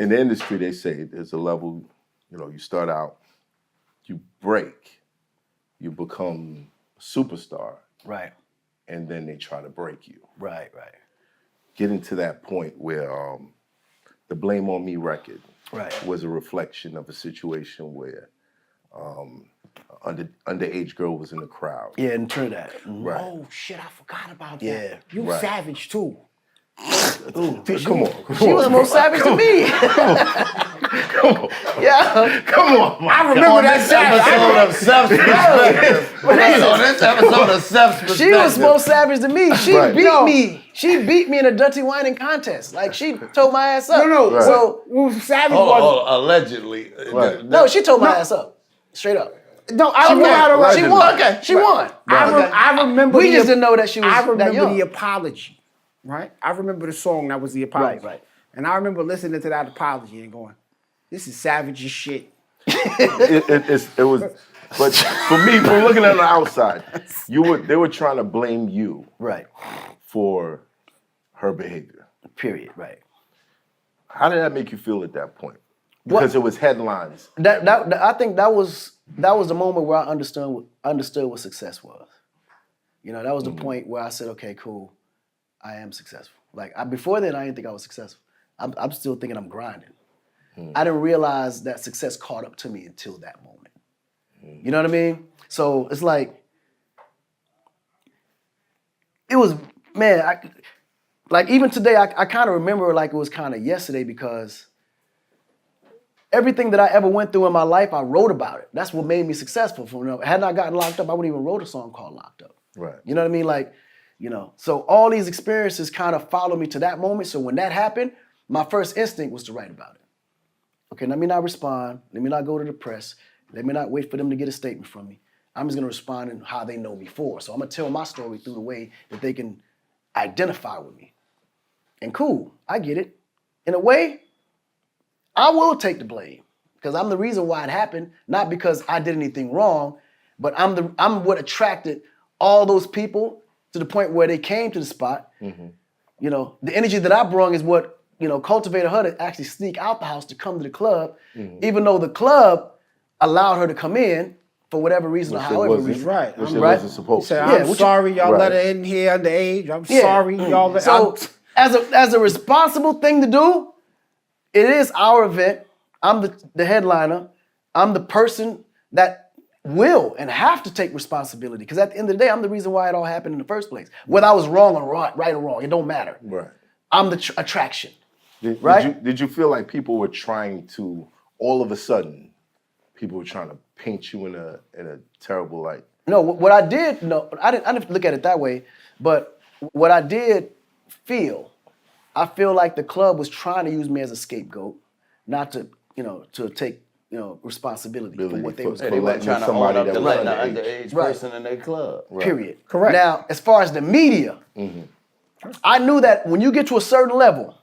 in the industry, they say there's a level, you start out, you break, you become a superstar. Right. And then they try to break you. Right. Getting to that point where the Blame on Me record was a reflection of a situation where underage girl was in the crowd. Yeah, in Trinidad. Right. Oh shit, I forgot about that. Yeah. You savage too. Come on. She was more savage than me. Come on. Yeah. Come on. I remember that savage. This episode of Self-Perspective. She was more savage than me. She Right. beat me. She beat me in a dirty whining contest. Like, she tore my ass up. No. Right. So, What was savage was allegedly. Right. no, she tore my ass up. Straight up. no. I don't know how to write. She won. Okay. She won. I remember. We just didn't know that she was I that remember young. the apology. Right. I remember the song that was the apology. Right. And I remember listening to that apology and going, "This is savage as shit." It was, but for me, from looking at the outside, they were trying to blame you Right. for her behavior. Period. Right. How did that make you feel at that point? Because it was headlines. I think that was the moment where I understood what success was. That was the point where I said, okay, cool, I am successful. Like, before then, I didn't think I was successful. I'm still thinking I'm grinding. I didn't realize that success caught up to me until that moment. You know what I mean? So it's like, it was, man, even today, I kind of remember like it was kind of yesterday, because everything that I ever went through in my life, I wrote about it. That's what made me successful. Hadn't I gotten locked up, I wouldn't even wrote a song called Locked Up. Right. You know what I mean? Like, so all these experiences kind of followed me to that moment. So when that happened, my first instinct was to write about it. Okay, let me not respond. Let me not go to the press. Let me not wait for them to get a statement from me. I'm just gonna respond in how they know me for. So I'm gonna tell my story through the way that they can identify with me. And cool, I get it. In a way, I will take the blame, because I'm the reason why it happened, not because I did anything wrong, but I'm what attracted all those people to the point where they came to the spot. Mm-hmm. The energy that I brought is what cultivated her to actually sneak out the house to come to the club, even though the club allowed her to come in for whatever reason or however reason. Right. Which it wasn't supposed to. I'm sorry y'all let her in here underage. I'm sorry y'all let So as a responsible thing to do, it is our event. I'm the headliner. I'm the person that will and have to take responsibility, because at the end of the day, I'm the reason why it all happened in the first place. Whether I was wrong or right or wrong, it don't matter. Right. I'm the attraction. Did you feel like people were trying to, all of a sudden, people were trying to paint you in a terrible light? No, what I did, I didn't look at it that way, but what I did I feel like the club was trying to use me as a scapegoat, not to take responsibility for what they was They doing. weren't trying to own up to letting an underage person in their club. Right. Period. Correct. Now, as far as the media, I knew that when you get to a certain level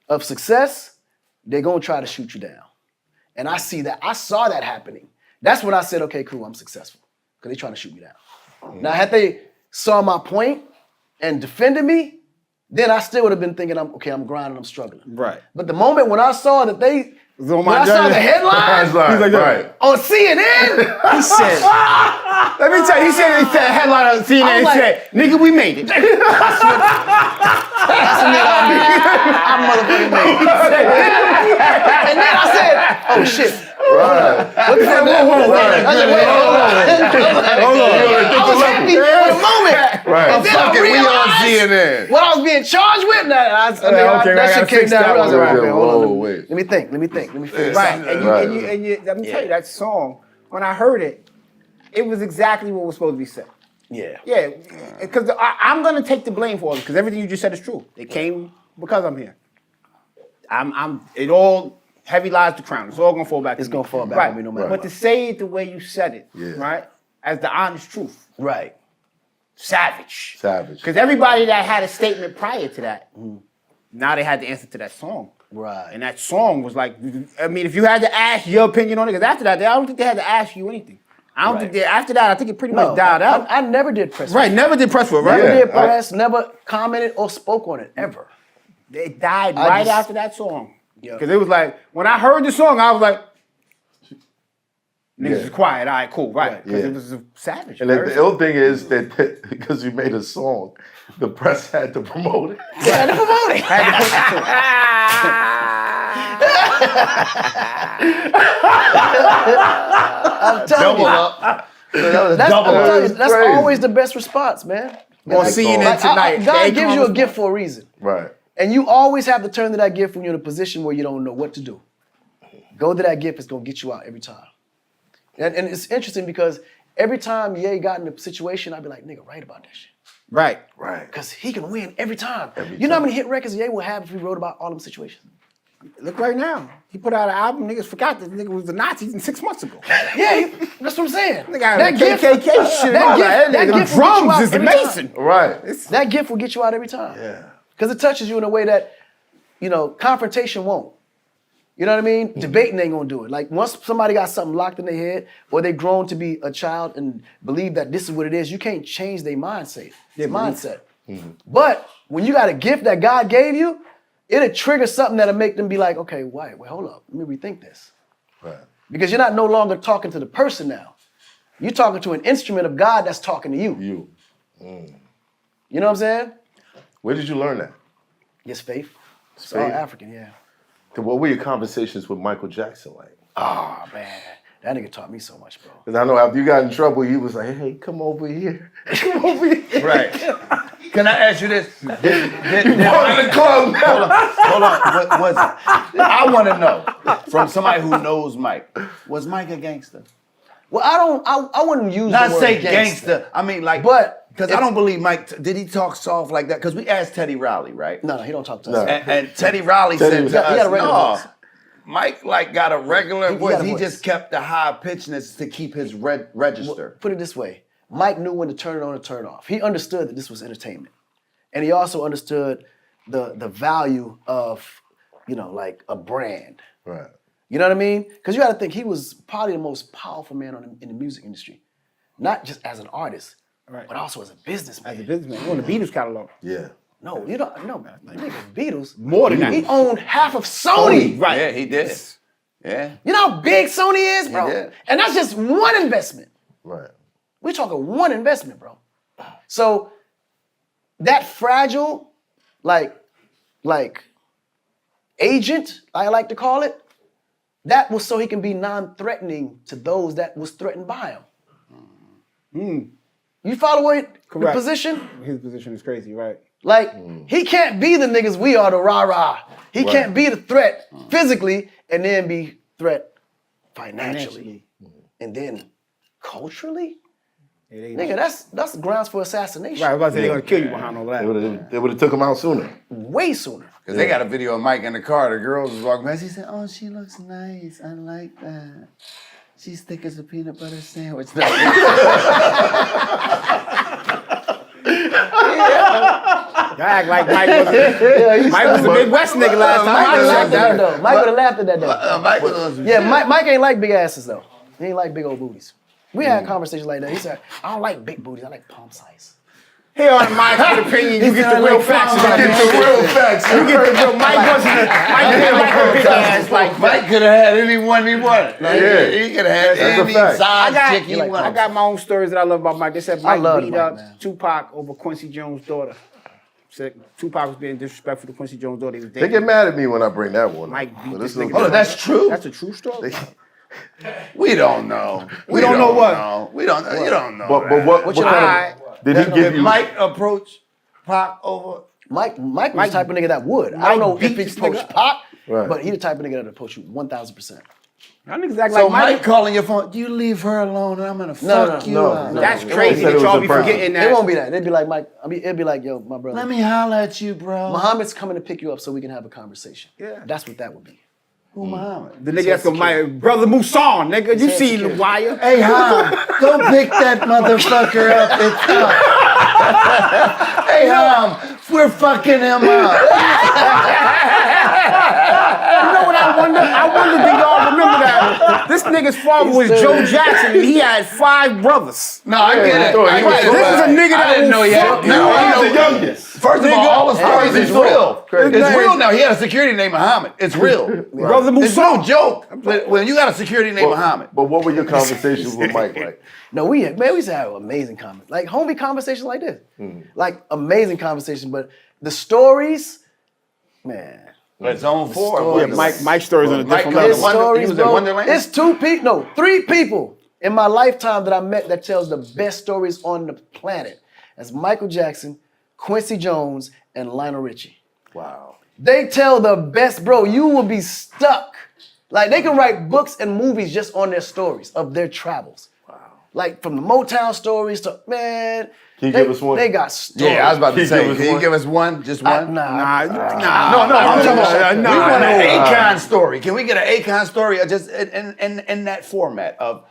of success, they're gonna try to shoot you down. And I saw that happening. That's when I said, okay, cool, I'm successful, because they're trying to shoot me down. Now, had they saw my point and defended me, then I still would have been thinking, I'm grinding, I'm struggling. Right. But the moment when I saw that when I my saw journey. the headlines Right. on CNN, He said, let me tell you, he said headline on CNN, I'm he like, said, nigga, we made it. that's the nigga I motherfucking made. And then I said, oh shit. Right. What the fuck? I said, wait, hold on. I was happy for the moment. Right. And then I We on realized CNN. what I was being charged with. That shit came down. I was like, okay, hold on. Wait. Let me think. Let me figure Right, this out. and you, let me tell you, that song, when I heard it, it was exactly what was supposed to be said. Yeah. Yeah, because I'm gonna take the blame for it, because everything you just said is true. It came because I'm here. It all heavy lies the crown. It's all gonna fall back. It's to gonna me. fall back right. on me no matter But what. to say it the way you said it, Yeah. right, as the honest truth, Right. savage. Savage. Because everybody that had a statement prior to that, now they had the answer to that song. Right. And that song was like, I mean, if you had to ask your opinion on it, because after that, I don't think they had to ask you anything. I don't think after that, I think it pretty much died out. I never did press. Right, never did press for it, right? Never did press. Never commented or spoke on it ever. It died right after that song. Because it was like, when I heard the song, I was like, niggas is quiet. All right, cool, right. Because it was a savage. And the ill thing is that because you made a song, the press had to promote it. Had to promote it. I'm telling you. That's crazy. always the best response, man. On CNN tonight. God gives you a gift for a reason. Right. And you always have to turn to that gift when you're in a position where you don't know what to do. Go to that gift, it's gonna get you out every time. And it's interesting because every time Ye got in a situation, I'd be like, nigga, write about that shit. Right. Because he can win every time. You know how many hit records Ye would have if he wrote about all them situations? Look right now. He put out an album, niggas forgot that nigga was the Nazis 6 months ago. Yeah, that's what I'm saying. Nigga had that KKK shit. That gift will get you out is every time. amazing. Right. That gift will get you out every time. Yeah. Because it touches you in a way that, confrontation won't. You know what I mean? Debating ain't gonna do it. Like once somebody got something locked in their head, or they grown to be a child and believe that this is what it is, you can't change their mindset. But when you got a gift that God gave you, it'll trigger something that'll make them be like, okay, wait, hold up, let me rethink this. Right. Because you're not no longer talking to the person now. You're talking to an instrument of God that's talking to you. You. You know what I'm saying? Where did you learn that? Yes, faith. It's all Faith? African, yeah. What were your conversations with Michael Jackson like? Oh, man. That nigga taught me so much, bro. Because I know after you got in trouble, he was like, hey, come over here. Come over here. Right. Can I ask you this? Did in the club now. Hold on. I want to know from somebody who knows Mike. Was Mike a gangster? Well, I wouldn't use Not the word say gangster. I mean, like, but because I don't believe Mike. Did he talk soft like that? Because we asked Teddy Riley, right? No, he don't talk to us. No. And Teddy Riley said was- to he got a us, regular no, voice. Mike got a regular He voice. got a He voice. just kept the high pitchness to keep his register. Put it this way. Mike knew when to turn it on and turn it off. He understood that this was entertainment. And he also understood the value of, like a brand. Right. You know what I mean? Because you got to think he was probably the most powerful man in the music industry. Not just as an artist, but also as a businessman. As a businessman, you on the Beatles catalog. Yeah. No, you don't. No, nigga, Beatles. More than that. He owned half of Sony. Right. Yeah, he did. Yeah. You know how big Sony is, bro? did. And that's just one investment. Right. We're talking one investment, bro. So that fragile, like agent, I like to call it, that was so he can be non-threatening to those that was threatened by him. You follow the Correct. position? His position is crazy, right? Like, he can't be the niggas we are, the rah-rah. He can't be the threat physically and then be threat financially. And then culturally? Nigga, that's grounds for assassination. Right, I was about to say they're gonna kill you behind all that. They would have took him out sooner. Way sooner. Because they got a video of Mike in the car. The girls was walking past. He said, "Oh, she looks nice. I like that. She's thick as a peanut butter sandwich." Y'all act like Mike was a Midwest nigga last time. Mike would have laughed at that I though. Mike would have laughed at that though. Mike was Yeah, Mike ain't like big asses though. He ain't like big old booties. We had conversations like that. He said, I don't like big booties, I like palm size. Here on my opinion, you get the real facts about Get this. the real facts. You get the real. Mike wasn't. Mike didn't like a big ass like Mike could have had anyone he wanted. Like, Yeah. He could have had That's a any fact. size chick he like wanted. I got my own stories that I love about Mike. They said I Mike love beat Mike, up man. Tupac over Quincy Jones' daughter. Said Tupac was being disrespectful to Quincy Jones' daughter. He was They dating. get mad at me when I bring that one. Mike beat But this this nigga. nigga. Hold on, that's true? That's a true story. We don't know. We don't know what? We don't know. You don't know. But what you kind of, did he give Did you? Mike approach Pac over? Mike was the type of nigga that would. I don't know beat if he this approached nigga. Pac, Right. but he the type of nigga that approach you 1,000%. Y'all niggas act So like Mike calling your phone, you leave her alone and I'm gonna fuck you up. That's No. crazy They said that it y'all was be a prank. forgetting It that. won't be that. They'd be like, Mike, it'd be like, yo, my brother. Let me holler at you, bro. Muhammad's coming to pick you up so we can have a conversation. Yeah. That's what that would be. Who Muhammad? The nigga that's my brother Musan, nigga. You see the wire. Hey, Ham, go pick that motherfucker up. It's up. Hey, Ham, we're fucking him up. You know what I wonder? I wonder do y'all remember that? This nigga's father was Joe Jackson and he had 5 brothers. No, I get it. He was I get it. This is a nigga I that didn't know will he had. fuck No, you I up. the youngest. First of all the stories is real. Crazy. It's real now. He had a security named Muhammad. It's real. Brother It's no Musa. joke when you got a security named Muhammad. But what were your conversations with Mike like? No, we used to have amazing conversations, like homie conversations like this, like amazing conversations. But the stories, man. It's on four. Yeah, Mike's stories on a Mike different comes level. to he was at Wonderland? It's 3 people in my lifetime that I met that tells the best stories on the planet. That's Michael Jackson, Quincy Jones, and Lionel Richie. Wow. They tell the best, bro. You will be stuck. Like they can write books and movies just on their stories of their travels. Wow. Like from the Motown stories to man. Can you give us one? They got stories. Yeah, I was about to say, Can you give us can you one? give us one? Just one? Nah. No, I'm talking about. We want an Akon story. Can we get an Akon story? Or just in that format of,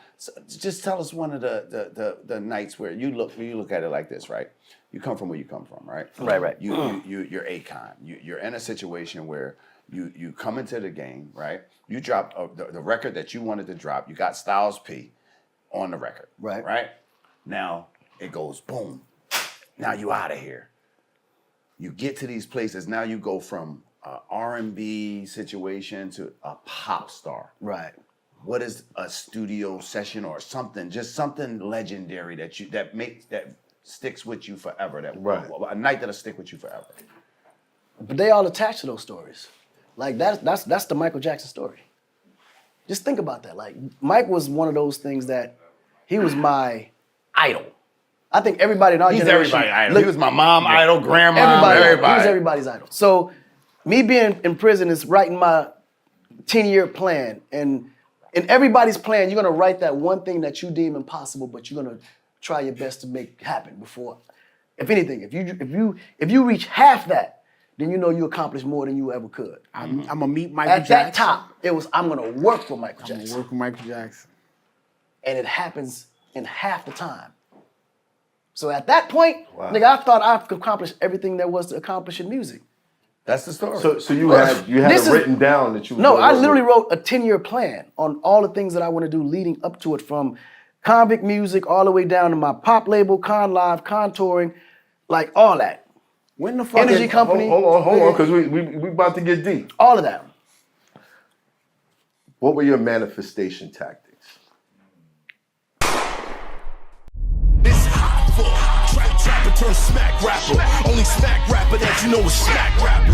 just tell us one of the nights where you look at it like this, right? You come from where you come from, right? Right. You're Akon. You're in a situation where you come into the game, right? You drop the record that you wanted to drop. You got Styles P on the record, right? Now it goes boom. Now you out of here. You get to these places. Now you go from a R&B situation to a pop star. Right. What is a studio session or something? Just something legendary that sticks with you forever. A night that'll stick with you forever. But they all attached to those stories. Like that's the Michael Jackson story. Just think about that. Like Mike was one of those things that he was my idol. I think everybody in our He's generation. everybody's idol. He was my mom idol, grandma, everybody. He was everybody's idol. So me being in prison is writing my 10-year plan. And in everybody's plan, you're gonna write that one thing that you deem impossible, but you're gonna try your best to make happen before. If anything, if you reach half that, then you know you accomplished more than you ever could. I'm gonna meet Michael At Jackson. that top, it was I'm gonna work with Michael I'm Jackson. gonna work with Michael Jackson. And it happens in half the time. So at that point, nigga, I thought I accomplished everything there was to accomplish in music. That's the story. So you had it written down that you was No, gonna I work literally with. wrote a 10-year plan on all the things that I want to do leading up to it, from convict music all the way down to my pop label, Con Live, Con Touring, like all that. When the fuck Energy is, company, Hold on, because we about to get deep. all of that. What were your manifestation tactics? It's hot for trapper turn smack rapper. Only smack rapper that you know is smack rapper.